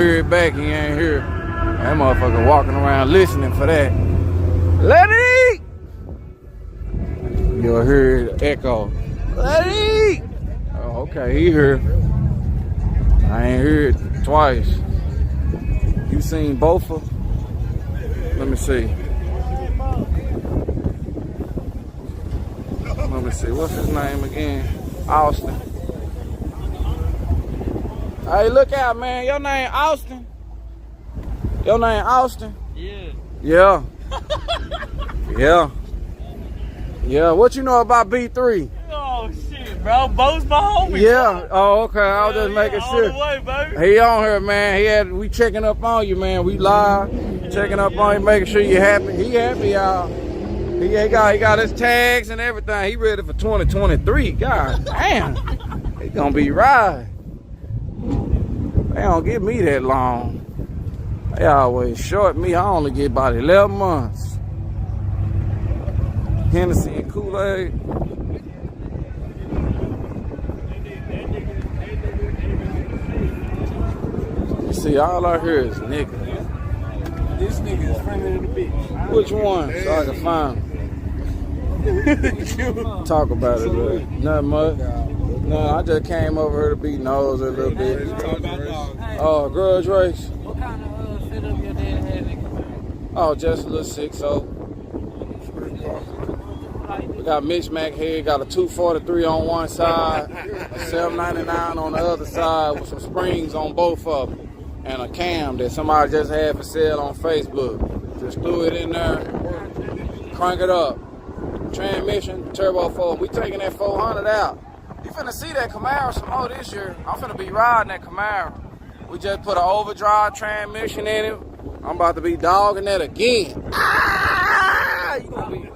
Hear it back, he ain't here. That motherfucker walking around listening for that. Let it eat! You'll hear the echo. Let it eat! Oh, okay, he here. I ain't heard it twice. You seen both of them? Let me see. Let me see. What's his name again? Austin. Hey, look out, man. Your name Austin? Your name Austin? Yeah. Yeah. Yeah. Yeah. What you know about B3? Oh shit, bro. Bo's my homie. Yeah. Oh, okay. I was just making all sure. the way, baby. He on here, man. We checking up on you, man. We live, checking up on you, making sure you happy. He happy, y'all. He got his tags and everything. He ready for 2023. God damn. He gonna be right. They don't give me that long. They always short me. I only get about 11 months. Hennessy and Kool-Aid. You see, all I hear is nigga. This nigga is friendly to the bitch. Which one? So I can find him. Talk about it, man. Nothing much. No, I just came over here to beat nose a little bit. Oh, grudge race. What kind of setup your dad had in command? Oh, just a little 6-0. We got Mitch Mac here, got a 243 on one side, a 799 on the other side with some springs on both of them, and a cam that somebody just had for sale on Facebook. Just threw it in there, crank it up. Transmission, turbo 4. We taking that 400 out. You finna see that Camaro some more this year. I'm finna be riding that Camaro. We just put an overdrive transmission in it. I'm about to be dogging that again. Ah! You gonna be...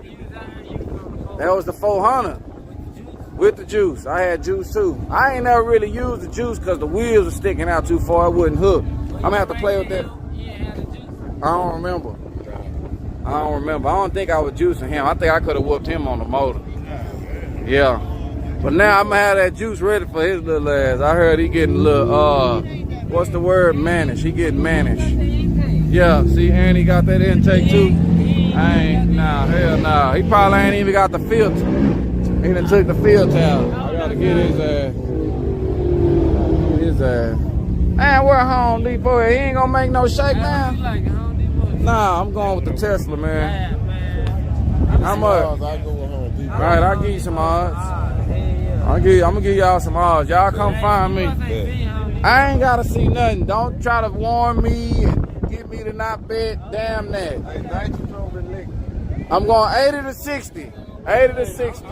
That was the 400 with the juice. I had juice too. I ain't never really used the juice because the wheels are sticking out too far. It wouldn't hook. I'm gonna have to play with that. I don't remember. I don't think I was juicing him. I think I could have whooped him on the motor. Yeah. But now I'm gonna have that juice ready for his little ass. I heard he getting a little, what's the word? Mannish. He getting mannish. Yeah, see, and he got that intake too. Nah, hell nah. He probably ain't even got the filter. He done took the filter out. I gotta get his ass. Man, we're Home Depot. He ain't gonna make no shake now. Nah, I'm going with the Tesla, man. How much? All right, I'll give you some odds. I'm gonna give y'all some odds. Y'all come find me. I ain't gotta see nothing. Don't try to warn me and get me to not bet. Damn that. I'm going 80 to 60. 80 to 60.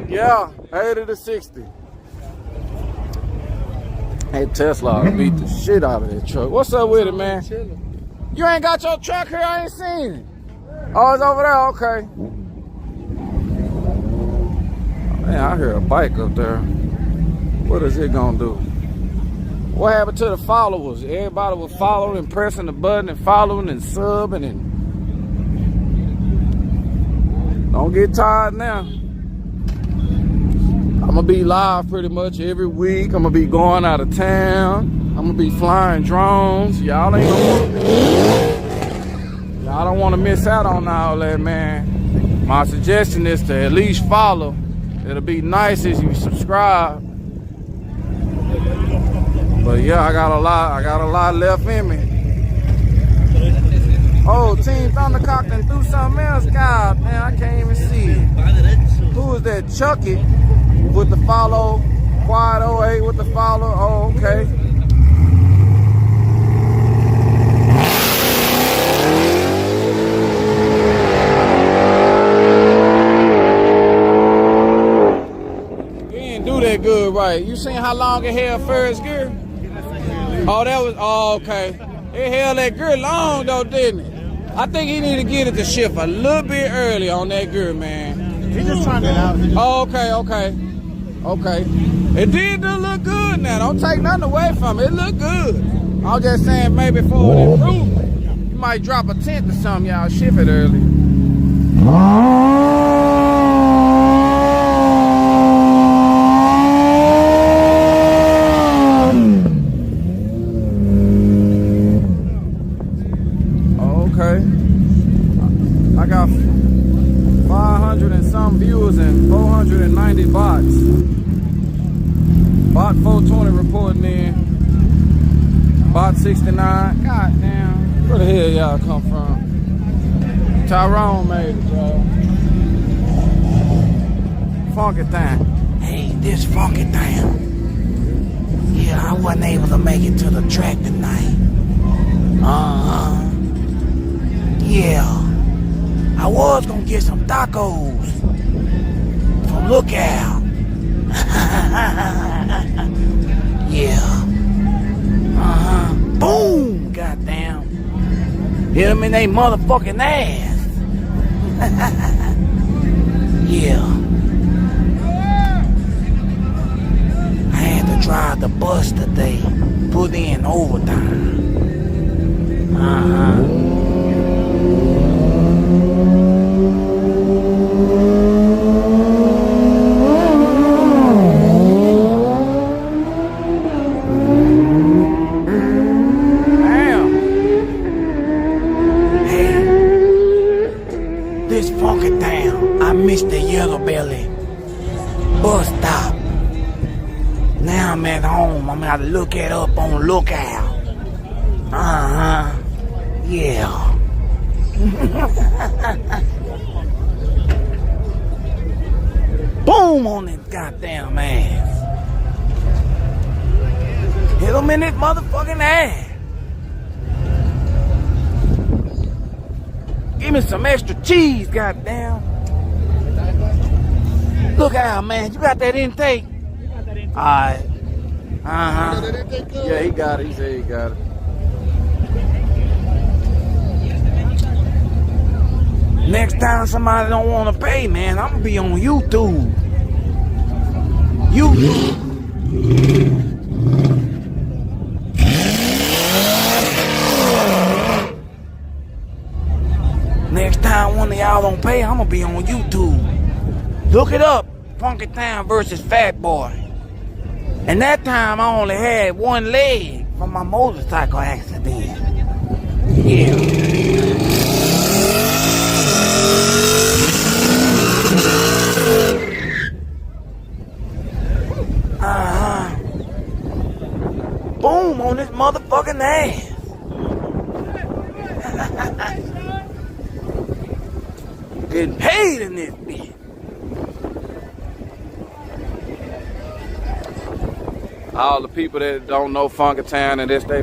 Yeah, 80 to 60. Hey, Tesla beat the shit out of that truck. What's up with it, man? You ain't got your truck here? I ain't seen it. Oh, it's over there? Okay. Man, I hear a bike up there. What is it gonna do? What happened to the followers? Everybody was following and pressing the button and following and subbing and... Don't get tired now. I'm gonna be live pretty much every week. I'm gonna be going out of town. I'm gonna be flying drones. Y'all don't want to miss out on all that, man. My suggestion is to at least follow. It'll be nice if you subscribe. But yeah, I got a lot left in me. Oh, Team Thundercock done threw something else. God, man, I can't even see it. Who is that? Chucky with the follow. Quad 08 with the follow. Oh, okay. That good, right? You seen how long it held first gear? Oh, that was, oh, okay. It held that gear long though, didn't it? I think he need to get it to shift a little bit early on that gear, man. He just trying it out. Oh, okay. It did look good now. Don't take nothing away from it. It looked good. I'm just saying maybe for an improvement. You might drop a tenth or something, y'all. Shift it early. Lot 69. God damn. Where the hell y'all come from? Tyrone made it, y'all. Funky Town. Hey, this Funky Town. Yeah, I wasn't able to make it to the track tonight. Yeah. I was gonna get some tacos from Lookout. Yeah. Boom! Goddamn. Hit them in they motherfucking ass. Yeah. I had to drive the bus today. Put in overtime. This Funky Town, I missed the Yello Belly bus stop. Now I'm at home. I'm gonna have to look it up on Lookout. Yeah. Boom on that goddamn ass. Hit him in his motherfucking ass. Give me some extra cheese, goddamn. Look out, man. You got that intake? Alright. Yeah, he got it. He said he got it. Next time somebody don't want to pay, man, I'm gonna be on YouTube. Next time one of y'all don't pay, I'm gonna be on YouTube. Look it up. Funky Town versus Fatboy. And that time I only had one leg from my motorcycle accident. Yeah. Boom on this motherfucking ass. Getting paid in this bitch. All the people that don't know Funky Town and this they